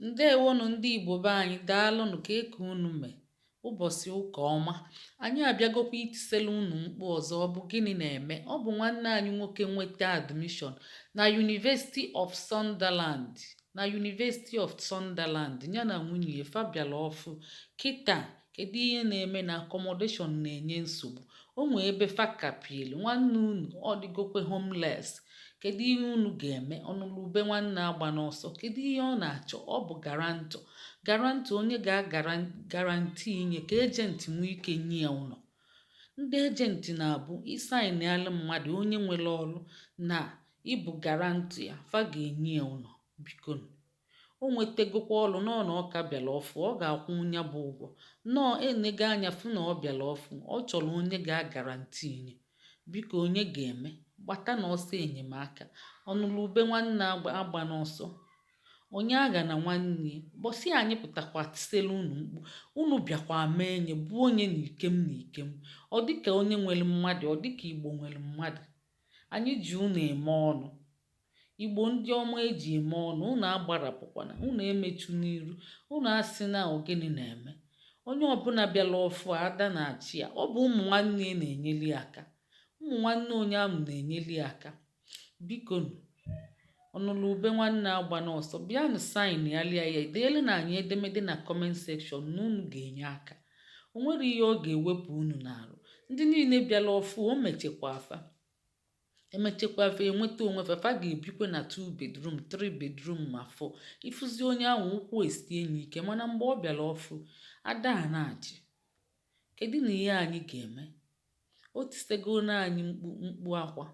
Ndewonu ndị Igbo be anyị, daalụnụ ka eke unu mee. Ụbọchị ụka ọma. Anyị abịagokwa itisela unu mkpu ọzọ. Ọ bụ gịnị na-eme? Ọ bụ nwanne anyị nwoke nweta admission na University of Sunderland ya na nwunye fabiala ọfụ kịta. Kedu ihe na-eme? Na accommodation na-enye nsogbu. O nwee ebe fakapielu nwanne unu ọ dịgokwe homeless. Kedu ihe unu ga-eme? Ọnụlube nwanne agba n'ọsọ. Kedu ihe ọ na-achọ? Ọ bụ garantọ onye ga-agaranti inye ka ejenti nwee ike nye ya ụlọ. Ndị ejenti na-abụ ịsaịnị alụ mmadụ onye nwere ọrụ na ịbụ garantọ ya, fa ga-enye ya ụlọ. Biko, o nwetegokwa ọrụ nọọ na ọka bịala ọfụ, ọ ga-akwụ ya bụ ụgwọ. Nọọ enego anya fụ na ọ bịala ọfụ, ọ chọrọ onye ga-agaranti inye. Biko, onye ga-eme? Gbata n'ọsọ enyemaka. Ọnụlube nwanne agba n'ọsọ. Onye agha na nwanne bọsị anyị pụtakwa tiselu unu mkpu. Unu bịakwa mee enye bụ onye n'ikem. Ọ dịka onye nwere mmadụ, ọ dịka Igbo nwere mmadụ. Anyị ji unu eme ọnụ. Igbo ndị ọma eji eme ọnụ. Unu agbarapụkwana, unu emechu n'iru, unu asị na ogene na-eme. Onye ọbụla bịala ọfụ ada na-achị ya. Ọ bụ ụmụ nwanne na-enyeli aka. Ụmụ nwanne onye ahụ na-enyeli aka. Biko, ọnụlube nwanne agba n'ọsọ, bịanụ saịnị ya lia ya, deelu na anyị edemede na comment section na unu ga-enye aka. O nwere ihe ọ ga-ewepụ unu n'arụ. Ndị niile bịala ọfụ emechekwa afa enweta onwefe. Fa ga-ebikwe na 2 bedroom 3 bedroom ma 4. Ịfụzi onye ahụ ụkwụ esi enyi ike, mana mgbe ọ bịala ọfụ ada na-achị. Kedu na ihe anyị ga-eme? O tisego na anyị mkpu akwa.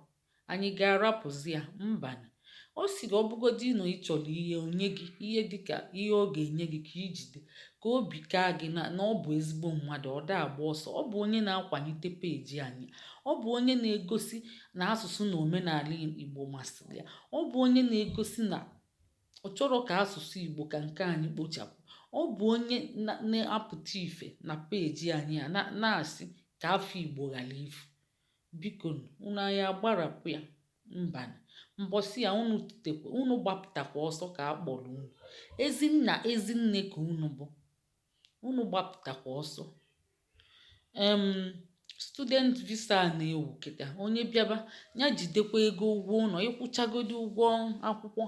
Anyị ga-arapụzi ya? Mbanụ. O siri ọbụgodi na ị chọrọ ihe onye gị ihe dịka ihe ọ ga-enye gị ka ijide ka obi kaa gị na ọ bụ ezigbo mmadụ. Ọ da agba ọsọ. Ọ bụ onye na-akwalite peji anyị. Ọ bụ onye na-egosi na asụsụ na omenala Igbo masịrị ya. Ọ bụ onye na-egosi na ọ chọrọ ka asụsụ Igbo ka nke anyị kpochapụ. Ọ bụ onye na-apụta ife na peji anyị a na-asị ka afọ Igbo ghara ifu. Biko, unu anyị agbarapụ ya? Mbanụ. Mbọsị ya unu gbapụtakwa ọsọ ka a kpọrọ unu. Ezinna ezinne ka unu bụ. Unu gbapụtakwa ọsọ. Student visa na-ewu kịta. Onye bịaba ya jidekwa ego ụgwọ ụlọ. Ịkwụchagodi ụgwọ akwụkwọ,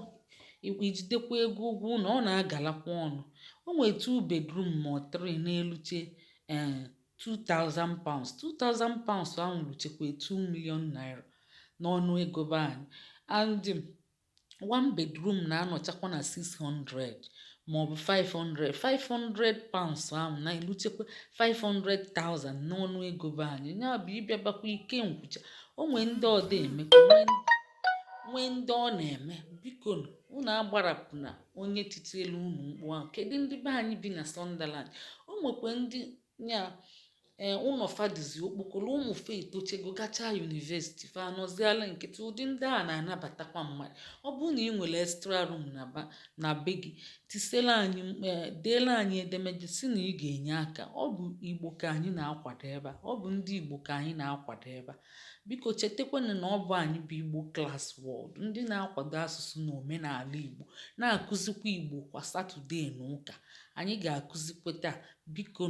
ijidekwa ego ụgwọ ụlọ. Ọ na-agalakwa ọnụ. O nwee 2 bedroom ma 3 na-eluche 2,000 pounds. 2,000 pounds ahụ luchekwa 2 million naira n'ọnụ ego be anyị. And 1 bedroom na-anọchakwa na 600 maọbụ 500 pounds ahụ na-eluchekwa 500,000 n'ọnụ ego be anyị. Ya bụ ịbịabakwa ike nkwụcha. O nwee ndị ọ na-emekwa, nwee ndị ọ na-eme. Biko, unu agbarapụ na onye titielu unu mkpu ahụ. Kedu ndị be anyị bi na Sunderland? O nwekwa ndị nya ụlọ fadizi okpokolo, ụmụfe etochego gachaa university fa anọziala nkịtị. Ụdị ndị a na-anabatakwa mmadụ. Ọ bụrụ na ị nwere extra room na be gị, deela anyị edemede si na ị ga-enye aka. Ọ bụ Igbo ka anyị na-akwado ebe a. Ọ bụ ndị Igbo ka anyị na-akwado ebe a. Biko, chetakwanụ na ọ bụ anyị bụ Igbo Class World, ndị na-akwado asụsụ na omenala Igbo, na-akụzikwa Igbo kwa Satọde na ụka. Anyị ga-akụzikwa taa. Biko,